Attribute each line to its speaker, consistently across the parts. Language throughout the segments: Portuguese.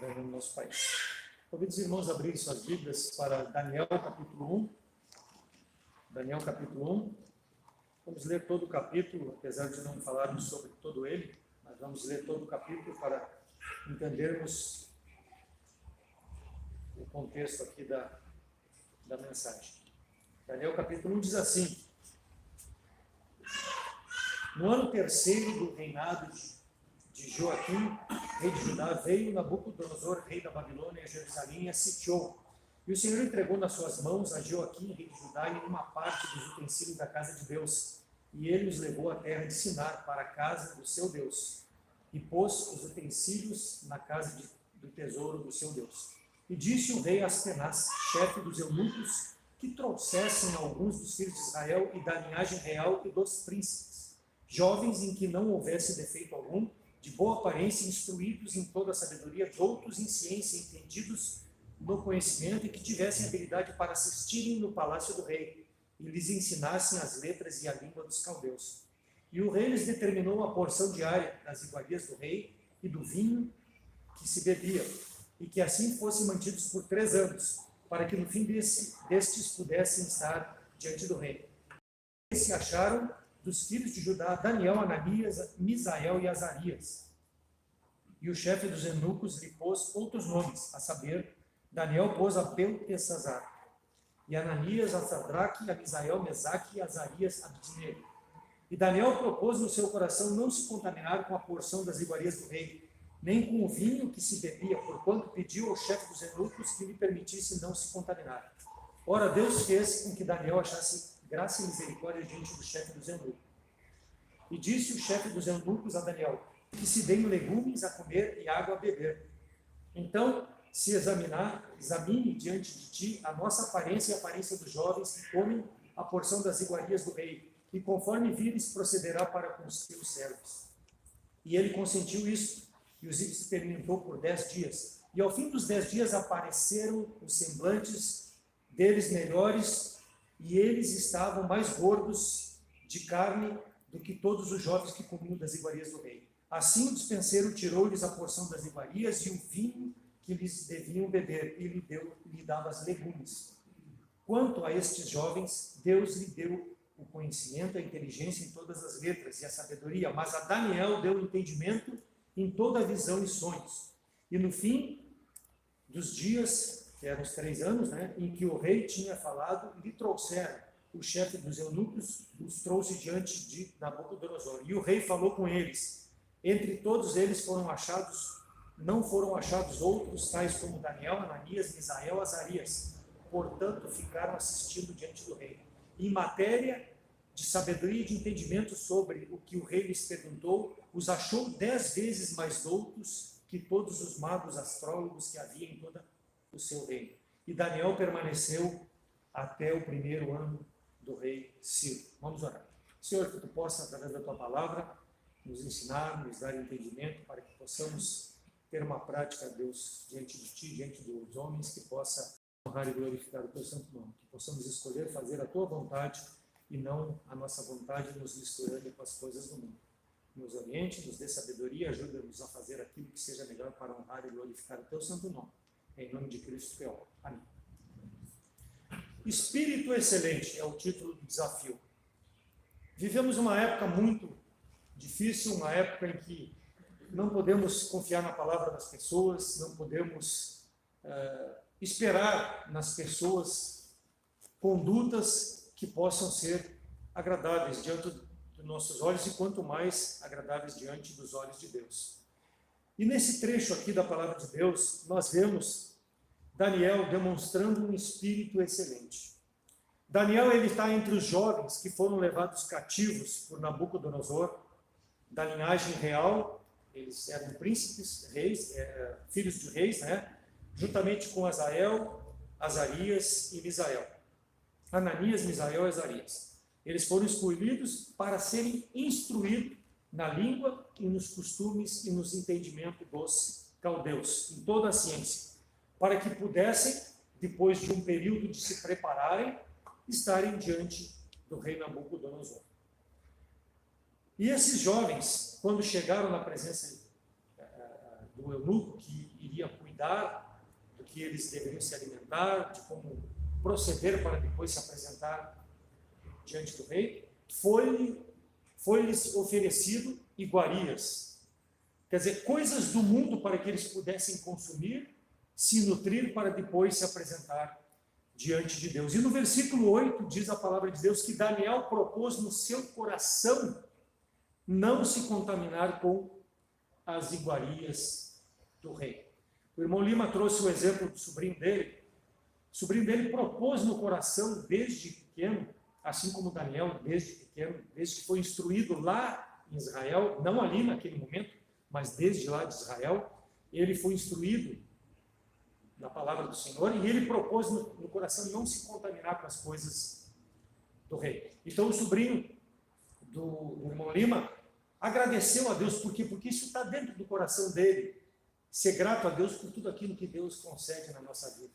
Speaker 1: governo do nosso país. Convido os irmãos a abrirem suas Bíblias para Daniel, capítulo 1. Daniel, capítulo 1. Vamos ler todo o capítulo, apesar de não falarmos sobre todo ele, mas vamos ler todo o capítulo para entendermos o contexto aqui da mensagem. Daniel, capítulo 1 diz assim: no ano terceiro do reinado de Joaquim, rei de Judá, veio Nabucodonosor, rei da Babilônia, a Jerusalém, e a sitiou. E o Senhor entregou nas suas mãos a Joaquim, rei de Judá, e uma parte dos utensílios da casa de Deus. E ele os levou à terra de Sinar, para a casa do seu Deus, e pôs os utensílios na casa do tesouro do seu Deus. E disse o rei Aspenaz, chefe dos eunucos, que trouxessem alguns dos filhos de Israel e da linhagem real e dos príncipes, jovens em que não houvesse defeito algum, de boa aparência, instruídos em toda a sabedoria, doutos em ciência, entendidos no conhecimento, e que tivessem habilidade para assistirem no palácio do rei, e lhes ensinassem as letras e a língua dos caldeus. E o rei lhes determinou a porção diária das iguarias do rei e do vinho que se bebia, e que assim fossem mantidos por 3 anos, para que no fim destes pudessem estar diante do rei. E se acharam dos filhos de Judá Daniel, Ananias, Misael e Azarias. E o chefe dos eunucos lhe pôs outros nomes, a saber, Daniel pôs a Beltesazar, e Ananias a Sadraque, a Misael, Mesaque e Azarias a Abdinego. E Daniel propôs no seu coração não se contaminar com a porção das iguarias do rei, nem com o vinho que se bebia, porquanto pediu ao chefe dos eunucos que lhe permitisse não se contaminar. Ora, Deus fez com que Daniel achasse graça e misericórdia diante do chefe dos eunucos. E disse o chefe dos eunucos a Daniel, que se deem legumes a comer e água a beber. Então, se examine diante de ti a nossa aparência e a aparência dos jovens que comem a porção das iguarias do rei, e conforme vires, procederá para com os teus servos. E ele consentiu isso, e os experimentou por 10 dias. E ao fim dos 10 dias apareceram os semblantes deles melhores, e eles estavam mais gordos de carne do que todos os jovens que comiam das iguarias do rei. Assim o dispenseiro tirou-lhes a porção das iguarias e o vinho que lhes deviam beber, e lhe dava as legumes. Quanto a estes jovens, Deus lhe deu o conhecimento, a inteligência em todas as letras e a sabedoria, mas a Daniel deu entendimento em toda a visão e sonhos. E no fim dos dias, que eram os 3 anos, em que o rei tinha falado, lhe trouxeram o chefe dos eunucos, os trouxe diante de Nabucodonosor. E o rei falou com eles. Entre todos eles não foram achados outros, tais como Daniel, Ananias, Misael, Azarias. Portanto, ficaram assistindo diante do rei. Em matéria de sabedoria e de entendimento sobre o que o rei lhes perguntou, os achou 10 vezes mais doutos que todos os magos astrólogos que havia em toda o seu reino. E Daniel permaneceu até o 1º ano do rei Ciro. Vamos orar. Senhor, que tu possa, através da tua palavra, nos ensinar, nos dar entendimento, para que possamos ter uma prática, Deus, diante de ti, diante dos homens, que possa honrar e glorificar o teu santo nome. Que possamos escolher fazer a tua vontade e não a nossa vontade, nos misturando com as coisas do mundo. Nos oriente, nos dê sabedoria, ajuda-nos a fazer aquilo que seja melhor para honrar e glorificar o teu santo nome. Em nome de Cristo que eu oro. Amém. Espírito excelente é o título do desafio. Vivemos uma época muito difícil, uma época em que não podemos confiar na palavra das pessoas, não podemos esperar nas pessoas condutas que possam ser agradáveis diante dos nossos olhos e quanto mais agradáveis diante dos olhos de Deus. E nesse trecho aqui da palavra de Deus, nós vemos Daniel demonstrando um espírito excelente. Daniel, ele está entre os jovens que foram levados cativos por Nabucodonosor, da linhagem real. Eles eram príncipes, reis, filhos de reis, juntamente com Azael, Azarias e Misael. Ananias, Misael e Azarias. Eles foram escolhidos para serem instruídos na língua e nos costumes e nos entendimentos dos caldeus, em toda a ciência, para que pudessem, depois de um período de se prepararem, estarem diante do rei Nabucodonosor. E esses jovens, quando chegaram na presença do eunuco que iria cuidar do que eles deveriam se alimentar, de como proceder para depois se apresentar diante do rei, foi-lhes oferecido iguarias, quer dizer, coisas do mundo para que eles pudessem consumir, se nutrir para depois se apresentar diante de Deus. E no versículo 8 diz a palavra de Deus que Daniel propôs no seu coração não se contaminar com as iguarias do rei. O irmão Lima trouxe o exemplo do sobrinho dele. O sobrinho dele propôs no coração desde pequeno, assim como Daniel, desde pequeno, desde que foi instruído lá em Israel, não ali naquele momento, mas desde lá de Israel, ele foi instruído na palavra do Senhor, e ele propôs no coração não se contaminar com as coisas do rei. Então o sobrinho do irmão Lima agradeceu a Deus, porque isso está dentro do coração dele, ser grato a Deus por tudo aquilo que Deus concede na nossa vida.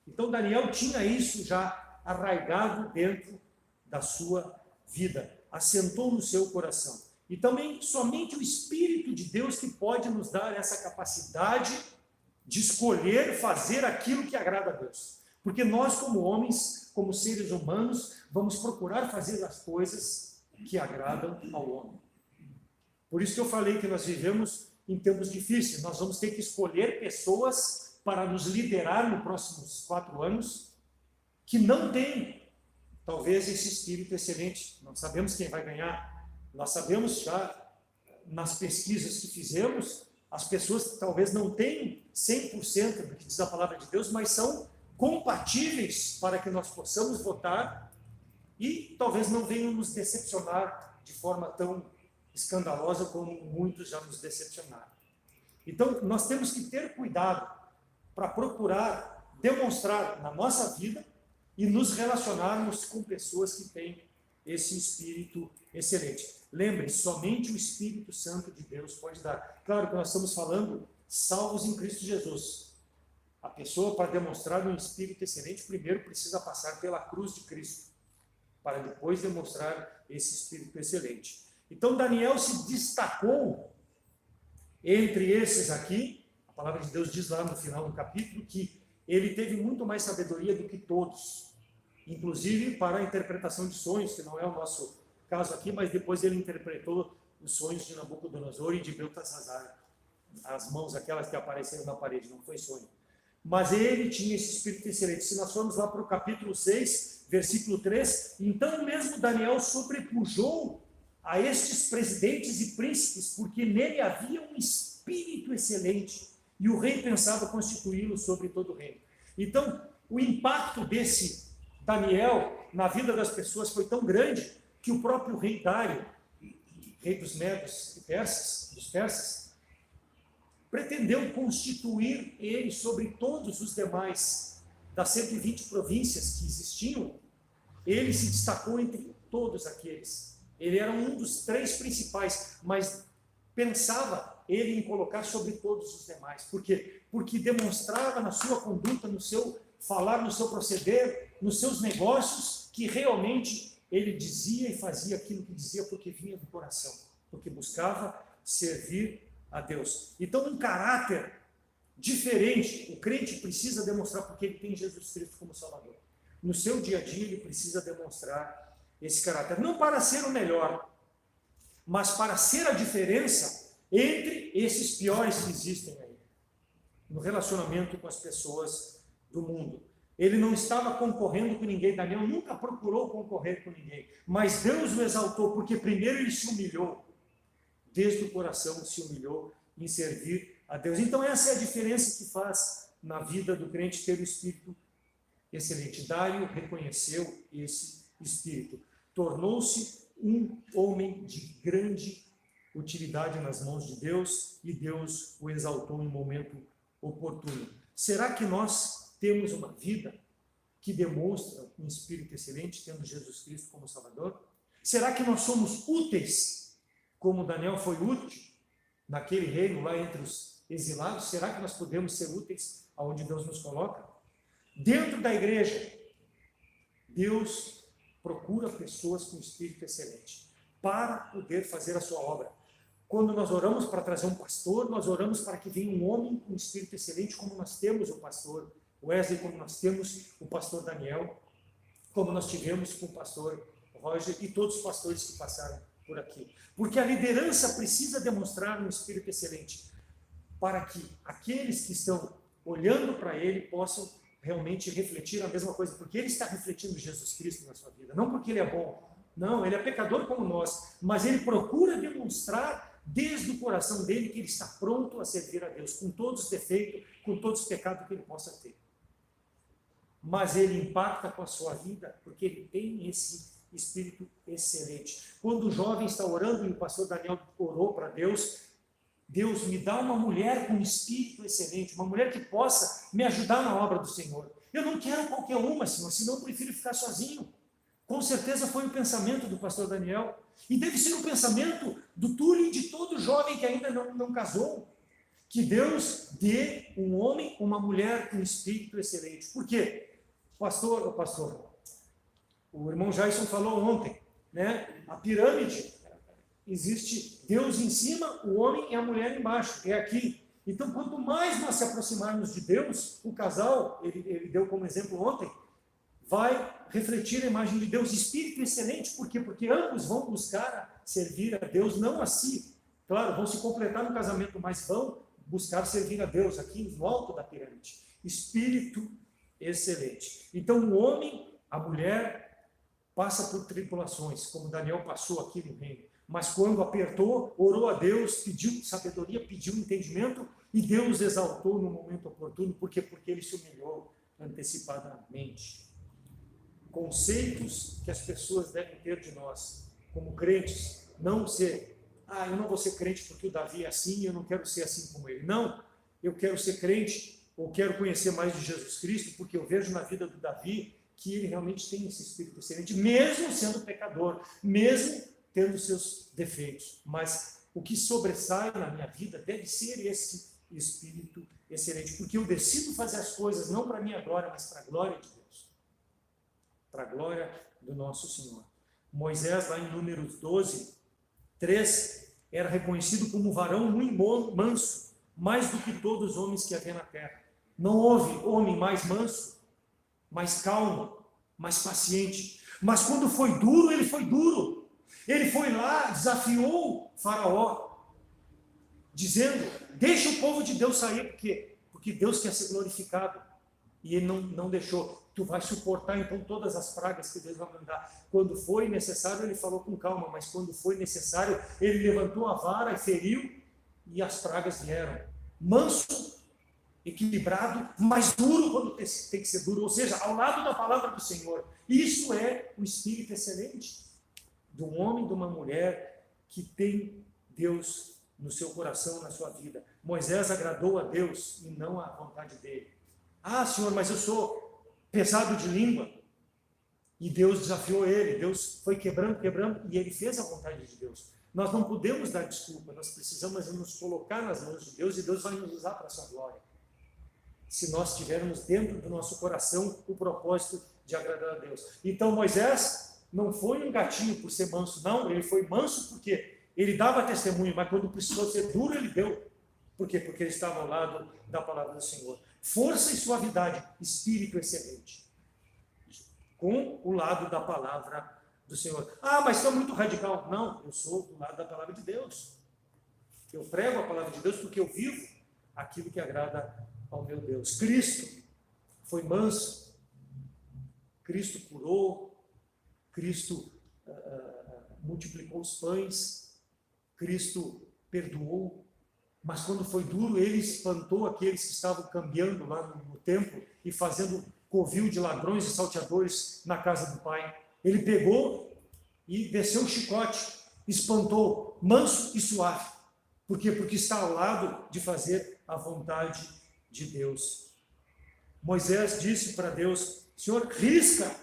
Speaker 1: Então Daniel tinha isso já arraigado dentro da sua vida, assentou no seu coração. E também somente o Espírito de Deus que pode nos dar essa capacidade de escolher fazer aquilo que agrada a Deus. Porque nós, como homens, como seres humanos, vamos procurar fazer as coisas que agradam ao homem. Por isso que eu falei que nós vivemos em tempos difíceis. Nós vamos ter que escolher pessoas para nos liderar nos próximos 4 anos que não têm, talvez, esse espírito excelente. Nós sabemos quem vai ganhar. Nós sabemos já, nas pesquisas que fizemos, as pessoas talvez não tenham 100% do que diz a palavra de Deus, mas são compatíveis para que nós possamos votar e talvez não venham nos decepcionar de forma tão escandalosa como muitos já nos decepcionaram. Então, nós temos que ter cuidado para procurar demonstrar na nossa vida e nos relacionarmos com pessoas que têm esse espírito excelente. Lembre, somente o Espírito Santo de Deus pode dar. Claro que nós estamos falando salvos em Cristo Jesus. A pessoa, para demonstrar um espírito excelente, primeiro precisa passar pela cruz de Cristo, para depois demonstrar esse espírito excelente. Então, Daniel se destacou entre esses aqui. A palavra de Deus diz lá no final do capítulo que ele teve muito mais sabedoria do que todos, inclusive para a interpretação de sonhos, que não é o nosso caso aqui, mas depois ele interpretou os sonhos de Nabucodonosor e de Beltesazar, as mãos aquelas que apareceram na parede, não foi sonho. Mas ele tinha esse espírito excelente. Se nós formos lá para o capítulo 6, versículo 3, então mesmo Daniel sobrepujou a estes presidentes e príncipes, porque nele havia um espírito excelente, e o rei pensava constituí-lo sobre todo o reino. Então, o impacto desse Daniel na vida das pessoas foi tão grande que o próprio rei Dário, rei dos Medos e dos persas, pretendeu constituir ele sobre todos os demais das 120 províncias que existiam. Ele se destacou entre todos aqueles. Ele era um dos 3 principais, mas pensava ele em colocar sobre todos os demais. Por quê? Porque demonstrava na sua conduta, no seu falar, no seu proceder, nos seus negócios, que realmente ele dizia e fazia aquilo que dizia porque vinha do coração, porque buscava servir a Deus. Então, um caráter diferente, o crente precisa demonstrar porque ele tem Jesus Cristo como Salvador. No seu dia a dia, ele precisa demonstrar esse caráter, não para ser o melhor, mas para ser a diferença entre esses piores que existem aí, no relacionamento com as pessoas do mundo. Ele não estava concorrendo com ninguém, Daniel nunca procurou concorrer com ninguém, mas Deus o exaltou, porque primeiro ele se humilhou, desde o coração se humilhou em servir a Deus. Então essa é a diferença que faz na vida do crente ter o espírito excelente. Dário reconheceu esse espírito, tornou-se um homem de grande utilidade nas mãos de Deus e Deus o exaltou em um momento oportuno. Será que nós temos uma vida que demonstra um espírito excelente, tendo Jesus Cristo como Salvador? Será que nós somos úteis, como Daniel foi útil naquele reino lá entre os exilados? Será que nós podemos ser úteis aonde Deus nos coloca? Dentro da igreja, Deus procura pessoas com espírito excelente para poder fazer a sua obra, Quando nós oramos para trazer um pastor, nós oramos para que venha um homem com um espírito excelente, como nós temos o pastor Wesley, como nós temos o pastor Daniel, como nós tivemos com o pastor Roger e todos os pastores que passaram por aqui. Porque a liderança precisa demonstrar um espírito excelente, para que aqueles que estão olhando para ele possam realmente refletir a mesma coisa, porque ele está refletindo Jesus Cristo na sua vida, não porque ele é bom, não, ele é pecador como nós, mas ele procura demonstrar desde o coração dele que ele está pronto a servir a Deus, com todos os defeitos, com todos os pecados que ele possa ter. Mas ele impacta com a sua vida, porque ele tem esse espírito excelente. Quando o jovem está orando, e o pastor Daniel orou para Deus, Deus me dá uma mulher com um espírito excelente, uma mulher que possa me ajudar na obra do Senhor. Eu não quero qualquer uma, Senhor, senão eu prefiro ficar sozinho. Com certeza foi o pensamento do pastor Daniel. E deve ser um pensamento do Túlio e de todo jovem que ainda não casou. Que Deus dê um homem, uma mulher com espírito excelente. Por quê? Pastor, o irmão Jason falou ontem, né? A pirâmide, existe Deus em cima, o homem e a mulher embaixo, é aqui. Então, quanto mais nós se aproximarmos de Deus, o casal, ele deu como exemplo ontem, vai refletir a imagem de Deus, espírito excelente. Por quê? Porque ambos vão buscar servir a Deus, não a si. Claro, vão se completar no casamento, mas vão buscar servir a Deus aqui no alto da pirâmide. Espírito excelente. Então, o homem, a mulher, passa por tribulações, como Daniel passou aqui no reino. Mas quando apertou, orou a Deus, pediu sabedoria, pediu entendimento, e Deus exaltou no momento oportuno. Por quê? Porque ele se humilhou antecipadamente. Conceitos que as pessoas devem ter de nós, como crentes, não ser, eu não vou ser crente porque o Davi é assim, eu não quero ser assim como ele. Não, eu quero ser crente, ou quero conhecer mais de Jesus Cristo, porque eu vejo na vida do Davi que ele realmente tem esse espírito excelente, mesmo sendo pecador, mesmo tendo seus defeitos. Mas o que sobressai na minha vida deve ser esse espírito excelente, porque eu decido fazer as coisas não para a minha glória, mas para a glória de Deus, para a glória do nosso Senhor. Moisés, lá em Números 12, 3, era reconhecido como varão muito manso, mais do que todos os homens que havia na terra. Não houve homem mais manso, mais calmo, mais paciente. Mas quando foi duro, ele foi duro. Ele foi lá, desafiou Faraó, dizendo, deixa o povo de Deus sair, porque Deus quer ser glorificado. E ele não deixou. Tu vai suportar então todas as pragas que Deus vai mandar. Quando foi necessário, ele falou com calma, mas quando foi necessário, ele levantou a vara e feriu, e as pragas vieram. Manso, equilibrado, mas duro quando tem que ser duro, ou seja, ao lado da palavra do Senhor. Isso é o espírito excelente de um homem, de uma mulher que tem Deus no seu coração, na sua vida. Moisés agradou a Deus e não à vontade dele. Senhor, mas eu sou pesado de língua. E Deus desafiou ele, Deus foi quebrando, e ele fez a vontade de Deus. Nós não podemos dar desculpa, nós precisamos nos colocar nas mãos de Deus, e Deus vai nos usar para a sua glória. Se nós tivermos dentro do nosso coração o propósito de agradar a Deus. Então Moisés não foi um gatinho por ser manso, não, ele foi manso porque ele dava testemunho, mas quando precisou ser duro, ele deu. Por quê? Porque ele estava ao lado da palavra do Senhor. Força e suavidade, espírito excelente, com o lado da palavra do Senhor. Mas você é muito radical. Não, eu sou do lado da palavra de Deus. Eu prego a palavra de Deus porque eu vivo aquilo que agrada ao meu Deus. Cristo foi manso, Cristo curou, Cristo multiplicou os pães, Cristo perdoou, mas quando foi duro, ele espantou aqueles que estavam cambiando lá no templo e fazendo covil de ladrões e salteadores na casa do Pai. Ele pegou e desceu o chicote, espantou, manso e suave. Por quê? Porque está ao lado de fazer a vontade de Deus. Moisés disse para Deus, Senhor, risca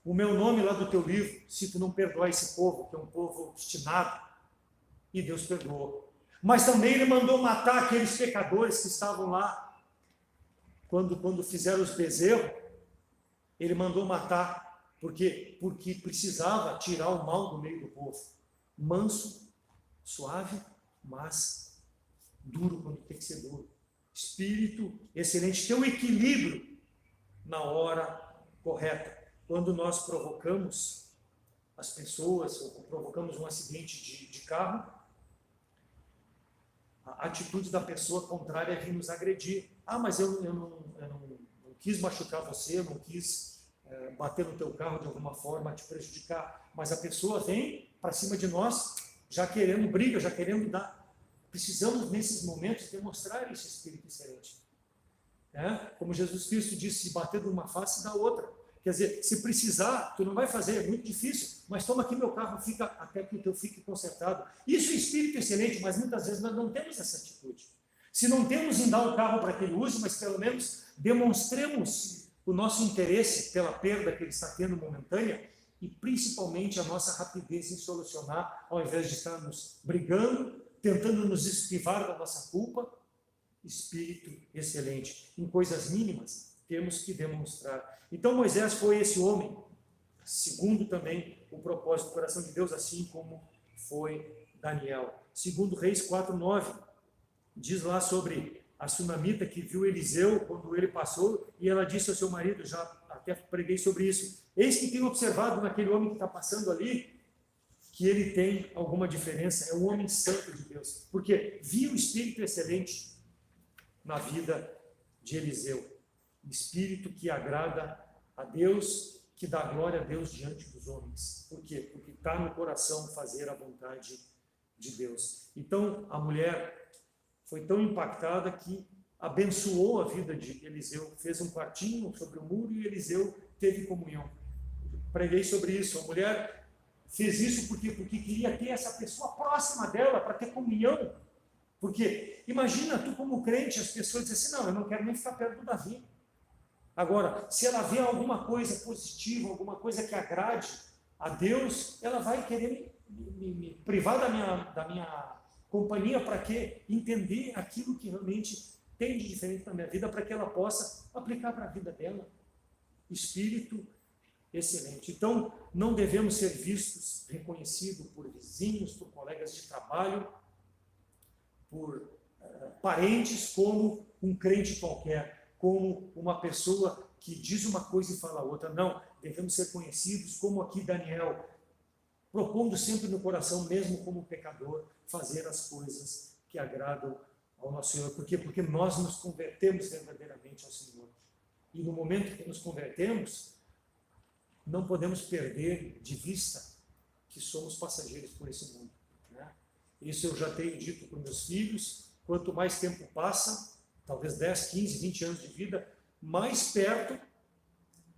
Speaker 1: o meu nome lá do teu livro, se tu não perdoar esse povo, que é um povo obstinado. E Deus perdoou. Mas também ele mandou matar aqueles pecadores que estavam lá. Quando fizeram os bezerros, ele mandou matar, porque precisava tirar o mal do meio do povo. Manso, suave, mas duro quando tem que ser duro. Espírito excelente, ter um equilíbrio na hora correta. Quando nós provocamos as pessoas, ou provocamos um acidente de carro, a atitude da pessoa contrária é vir nos agredir. Ah, mas eu não quis machucar você, eu não quis bater no teu carro de alguma forma, te prejudicar. Mas a pessoa vem para cima de nós, já querendo briga, já querendo dar. Precisamos, nesses momentos, demonstrar esse espírito excelente. Como Jesus Cristo disse, bater de uma face da outra. Quer dizer, se precisar, tu não vai fazer, é muito difícil, mas toma aqui meu carro, fica até que o teu fique consertado. Isso é espírito excelente, mas muitas vezes nós não temos essa atitude. Se não temos em dar o carro para que ele use, mas pelo menos demonstremos o nosso interesse pela perda que ele está tendo momentânea e principalmente a nossa rapidez em solucionar, ao invés de estarmos brigando, tentando nos esquivar da nossa culpa. Espírito excelente. Em coisas mínimas, temos que demonstrar. Então Moisés foi esse homem, segundo também o propósito do coração de Deus, assim como foi Daniel. Segundo Reis 4:9, diz lá sobre a sunamita que viu Eliseu quando ele passou, e ela disse ao seu marido, já até preguei sobre isso, eis que tenho observado naquele homem que está passando ali, que ele tem alguma diferença, é um homem santo de Deus, porque viu o Espírito excelente na vida de Eliseu. Espírito que agrada a Deus, que dá glória a Deus diante dos homens. Por quê? Porque está no coração fazer a vontade de Deus. Então, a mulher foi tão impactada que abençoou a vida de Eliseu, fez um quartinho sobre o muro e Eliseu teve comunhão. Preguei sobre isso. A mulher fez isso porque queria ter essa pessoa próxima dela para ter comunhão. Porque, imagina, tu como crente, as pessoas dizem assim, não, eu não quero nem ficar perto do Davi. Agora, se ela vê alguma coisa positiva, alguma coisa que agrade a Deus, ela vai querer me privar da minha companhia para quê? Entender aquilo que realmente tem de diferente na minha vida, para que ela possa aplicar para a vida dela. Espírito excelente. Então, não devemos ser vistos, reconhecidos por vizinhos, por colegas de trabalho, por parentes, como um crente qualquer, como uma pessoa que diz uma coisa e fala outra. Não, devemos ser conhecidos como aqui Daniel, propondo sempre no coração, mesmo como pecador, fazer as coisas que agradam ao nosso Senhor. Por quê? Porque nós nos convertemos verdadeiramente ao Senhor. E no momento que nos convertemos, não podemos perder de vista que somos passageiros por esse mundo. Isso eu já tenho dito para os meus filhos, quanto mais tempo passa, talvez 10, 15, 20 anos de vida, mais perto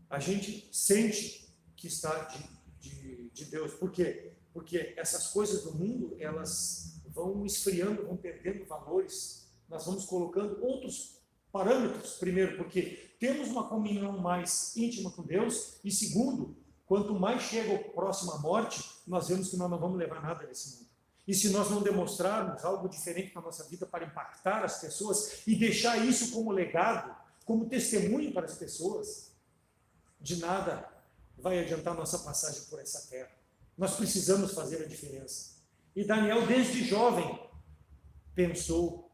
Speaker 1: a gente sente que está de Deus. Por quê? Porque essas coisas do mundo, elas vão esfriando, vão perdendo valores, nós vamos colocando outros parâmetros. Primeiro, porque temos uma comunhão mais íntima com Deus, e segundo, quanto mais chega o próximo à morte, nós vemos que nós não vamos levar nada desse mundo. E se nós não demonstrarmos algo diferente na nossa vida para impactar as pessoas e deixar isso como legado, como testemunho para as pessoas, de nada vai adiantar nossa passagem por essa terra. Nós precisamos fazer a diferença. E Daniel, desde jovem, pensou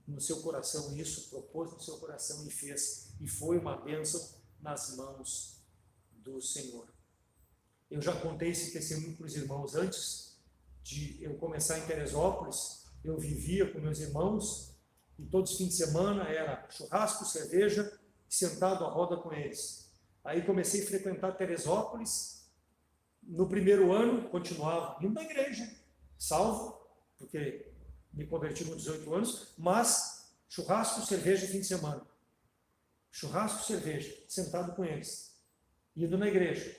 Speaker 1: no seu coração isso, propôs no seu coração e fez. E foi uma bênção nas mãos do Senhor. Eu já contei esse testemunho para os irmãos antes de eu começar em Teresópolis. Eu vivia com meus irmãos e todos os fins de semana era churrasco, cerveja, sentado à roda com eles. Aí comecei a frequentar Teresópolis. No primeiro ano, continuava indo na igreja, salvo, porque me converti com 18 anos, mas churrasco, cerveja, fim de semana. Churrasco, cerveja, sentado com eles, indo na igreja.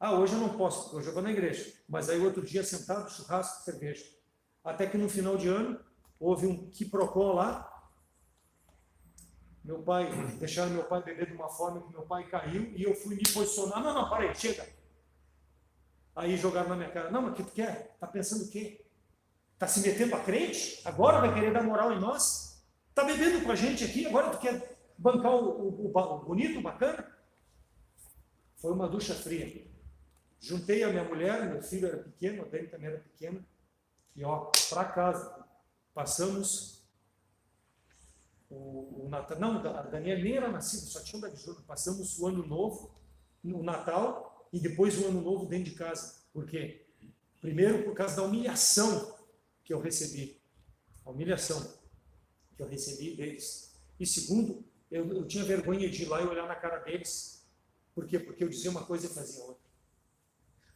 Speaker 1: Ah, hoje eu não posso, porque hoje eu vou na igreja. Mas aí outro dia sentado, churrasco, cerveja. Até que no final de ano, houve um quiprocó lá. Deixaram meu pai beber de uma forma que meu pai caiu e eu fui me posicionar. Não, para aí, chega. Aí jogaram na minha cara. Não, mas o que tu quer? Tá pensando o quê? Tá se metendo a crente? Agora vai querer dar moral em nós? Tá bebendo com a gente aqui? Agora tu quer bancar o bonito, o bacana? Foi uma ducha fria. Juntei a minha mulher, meu filho era pequeno, a Dani também era pequena. E para casa, passamos o Natal. Não, a Daniela nem era nascida, só tinha um Davi Júnior. Passamos o Ano Novo, o Natal, e depois o Ano Novo dentro de casa. Por quê? Primeiro, por causa da humilhação que eu recebi. A humilhação que eu recebi deles. E segundo, eu tinha vergonha de ir lá e olhar na cara deles. Por quê? Porque eu dizia uma coisa e fazia outra.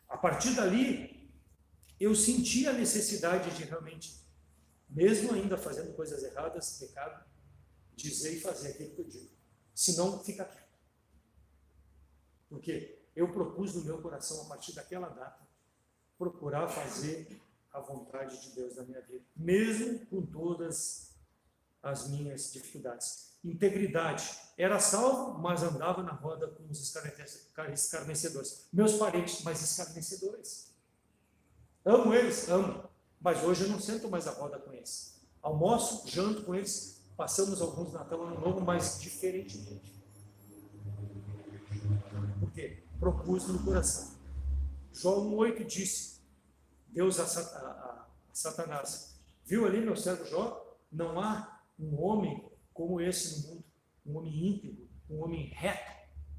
Speaker 1: A partir dali, eu senti a necessidade de realmente, mesmo ainda fazendo coisas erradas, pecado, dizer e fazer aquilo que eu digo. Senão, fica quieto. Porque eu propus no meu coração, a partir daquela data, procurar fazer a vontade de Deus na minha vida, mesmo com todas as minhas dificuldades. Integridade. Era salvo, mas andava na roda com os escarnecedores. Meus parentes, mas escarnecedores. Amo eles, amo. Mas hoje eu não sento mais a roda com eles. Almoço, janto com eles, passamos alguns Natal, Ano Novo, mas diferentemente. Por quê? Propus no coração. João 1,8 disse, Deus a Satanás, viu ali meu servo Jó? Não há um homem como esse no mundo, um homem íntegro, um homem reto,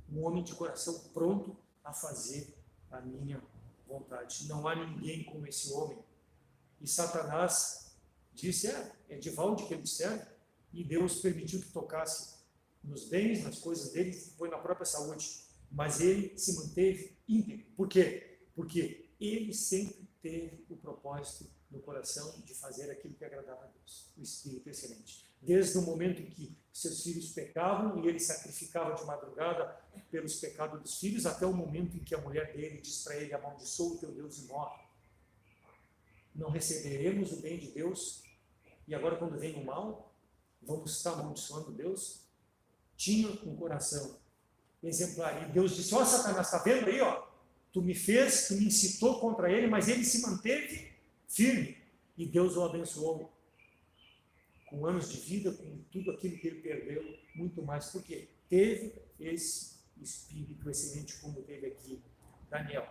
Speaker 1: um homem de coração pronto a fazer a minha vontade. Não há ninguém como esse homem. E Satanás disse, é de Valde que ele serve, e Deus permitiu que tocasse nos bens, nas coisas dele, foi na própria saúde. Mas ele se manteve íntegro. Por quê? Porque ele sempre teve o propósito no coração de fazer aquilo que agradava a Deus, o Espírito excelente. Desde o momento em que seus filhos pecavam e ele sacrificava de madrugada pelos pecados dos filhos, até o momento em que a mulher dele diz para ele, amaldiçoa o teu Deus e morre. Não receberemos o bem de Deus, e agora quando vem o mal, vamos estar amaldiçoando Deus? Tinha um coração exemplar. E Deus disse, Satanás, está vendo aí, tu me fez, tu me incitou contra ele, mas ele se manteve firme. E Deus o abençoou com anos de vida, com tudo aquilo que ele perdeu, muito mais. Porque teve esse espírito excelente como teve aqui Daniel.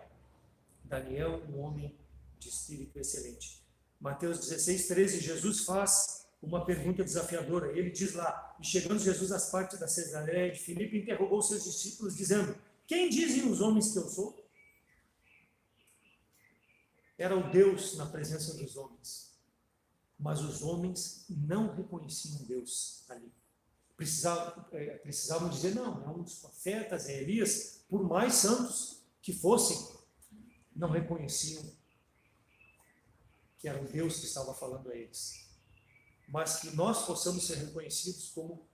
Speaker 1: Daniel, um homem de espírito excelente. Mateus 16:13, Jesus faz uma pergunta desafiadora. Ele diz lá, e chegando Jesus às partes da Cesareia de Filipe, interrogou seus discípulos, dizendo, quem dizem os homens que eu sou? Era o Deus na presença dos homens. Mas os homens não reconheciam Deus ali. Precisavam dizer, não, é um dos profetas, é Elias, por mais santos que fossem, não reconheciam que era o Deus que estava falando a eles. Mas que nós possamos ser reconhecidos como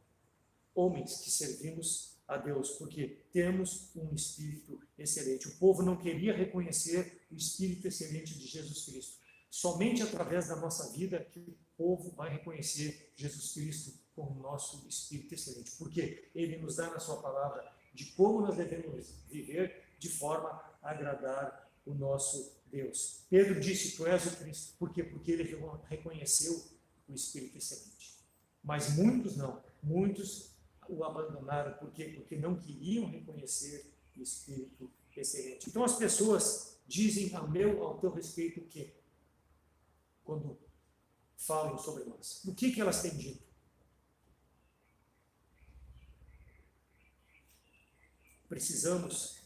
Speaker 1: homens que servimos a Deus, porque temos um Espírito excelente. O povo não queria reconhecer o Espírito excelente de Jesus Cristo. Somente através da nossa vida que o povo vai reconhecer Jesus Cristo como nosso Espírito excelente, porque Ele nos dá na sua palavra de como nós devemos viver de forma a agradar o nosso Deus. Pedro disse, tu és o Cristo. Por quê? Porque ele reconheceu o Espírito excelente. Mas muitos não. Muitos o abandonaram. Por quê? Porque não queriam reconhecer o Espírito excelente. Então as pessoas dizem ao teu respeito o quê? Quando falam sobre nós. O que elas têm dito? Precisamos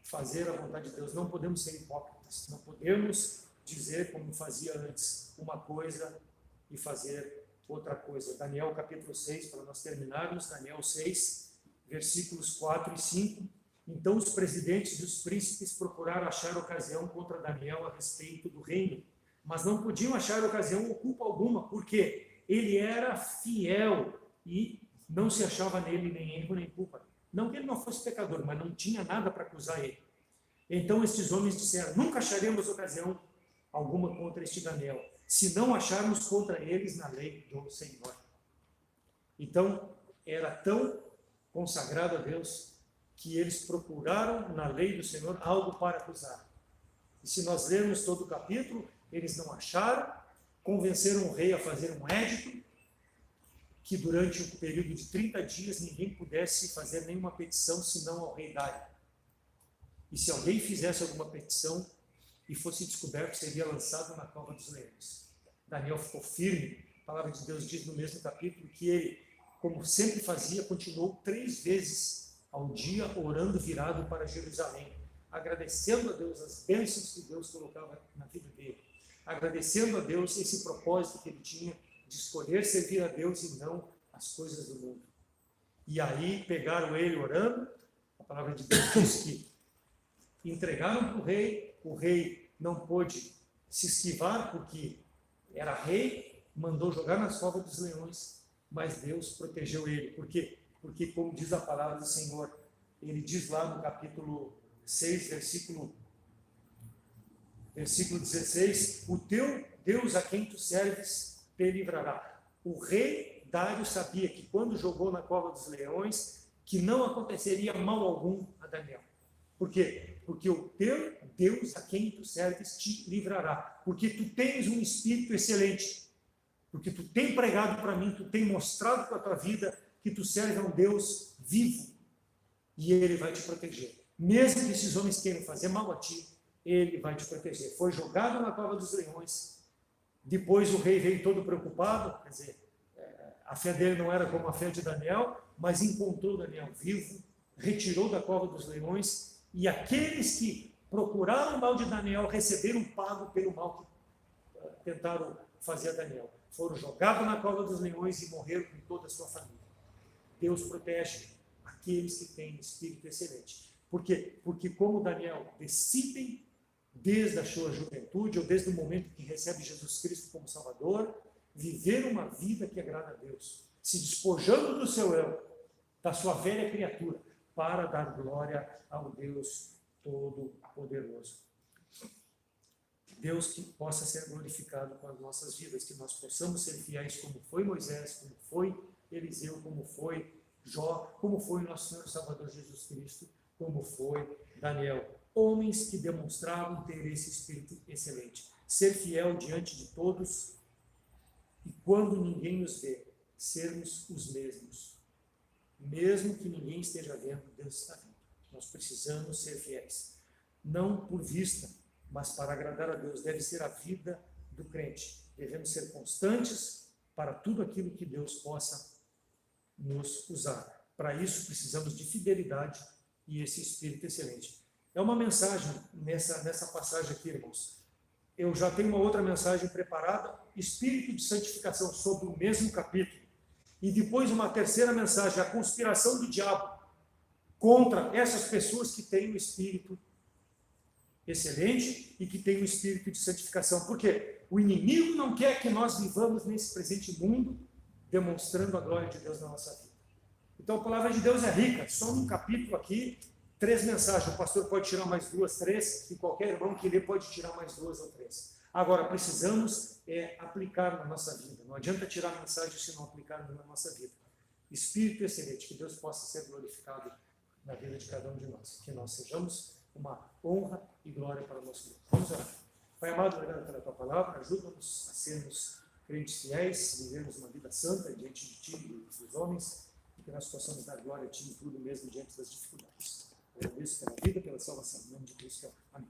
Speaker 1: fazer a vontade de Deus. Não podemos ser hipócritas. Não podemos dizer, como fazia antes, uma coisa e fazer outra coisa. Daniel capítulo 6, para nós terminarmos, Daniel 6, versículos 4 e 5. Então os presidentes e os príncipes procuraram achar ocasião contra Daniel a respeito do reino, mas não podiam achar ocasião ou culpa alguma, porque ele era fiel e não se achava nele nem erro nem culpa. Não que ele não fosse pecador, mas não tinha nada para acusar ele. Então estes homens disseram, nunca acharemos ocasião alguma contra este Daniel, se não acharmos contra eles na lei do Senhor. Então, era tão consagrado a Deus que eles procuraram na lei do Senhor algo para acusar. E se nós lermos todo o capítulo, eles não acharam, convenceram o rei a fazer um édito, que durante um período de 30 dias ninguém pudesse fazer nenhuma petição senão ao rei Dário. E se alguém fizesse alguma petição, e fosse descoberto, seria lançado na cova dos leões. Daniel ficou firme. A palavra de Deus diz no mesmo capítulo que ele, como sempre fazia, continuou 3 vezes ao dia orando virado para Jerusalém, agradecendo a Deus as bênçãos que Deus colocava na vida dele, agradecendo a Deus esse propósito que ele tinha de escolher servir a Deus e não as coisas do mundo. E aí pegaram ele orando. A palavra de Deus diz que entregaram para o rei não pôde se esquivar porque era rei, mandou jogar nas covas dos leões, mas Deus protegeu ele. Por quê? Porque, como diz a palavra do Senhor, ele diz lá no capítulo 6, versículo 16, o teu Deus a quem tu serves te livrará. O rei Dário sabia que quando jogou na cova dos leões, que não aconteceria mal algum a Daniel. Por quê? Porque o teu Deus a quem tu serves te livrará. Porque tu tens um espírito excelente. Porque tu tem pregado para mim, tu tem mostrado com a tua vida que tu serve a um Deus vivo. E ele vai te proteger. Mesmo que esses homens queiram fazer mal a ti, ele vai te proteger. Foi jogado na cova dos leões. Depois o rei veio todo preocupado, quer dizer, a fé dele não era como a fé de Daniel, mas encontrou Daniel vivo, retirou da cova dos leões, e aqueles que procuraram o mal de Daniel receberam pago pelo mal que tentaram fazer a Daniel. Foram jogados na cova dos leões e morreram com toda a sua família. Deus protege aqueles que têm espírito excelente. Por quê? Porque como Daniel decidem desde a sua juventude, ou desde o momento que recebe Jesus Cristo como Salvador, viver uma vida que agrada a Deus, se despojando do seu eu, da sua velha criatura, para dar glória ao Deus Todo-Poderoso. Deus que possa ser glorificado com as nossas vidas, que nós possamos ser fiéis como foi Moisés, como foi Eliseu, como foi Jó, como foi nosso Senhor Salvador Jesus Cristo, como foi Daniel. Homens que demonstravam ter esse espírito excelente. Ser fiel diante de todos e quando ninguém nos vê, sermos os mesmos. Mesmo que ninguém esteja vendo, Deus está vendo. Nós precisamos ser fiéis. Não por vista, mas para agradar a Deus. Deve ser a vida do crente. Devemos ser constantes para tudo aquilo que Deus possa nos usar. Para isso precisamos de fidelidade e esse espírito excelente. É uma mensagem nessa passagem aqui, irmãos. Eu já tenho uma outra mensagem preparada, espírito de santificação, sobre o mesmo capítulo. E depois uma terceira mensagem, a conspiração do diabo contra essas pessoas que têm o espírito excelente e que têm o espírito de santificação. Por quê? O inimigo não quer que nós vivamos nesse presente mundo demonstrando a glória de Deus na nossa vida. Então a palavra de Deus é rica, só num capítulo aqui, 3 mensagens, o pastor pode tirar mais 2, 3, e qualquer irmão que lê pode tirar mais 2 ou 3. Agora, precisamos aplicar na nossa vida. Não adianta tirar mensagem se não aplicar na nossa vida. Espírito excelente, que Deus possa ser glorificado na vida de cada um de nós. Que nós sejamos uma honra e glória para o nosso Deus. Vamos orar. Pai amado, obrigado pela tua palavra. Ajuda-nos a sermos crentes fiéis, vivermos uma vida santa diante de ti e dos homens, e que nós possamos dar glória a ti em tudo, mesmo diante das dificuldades. Eu agradeço pela vida, pela salvação. Em nome de Cristo. Amém.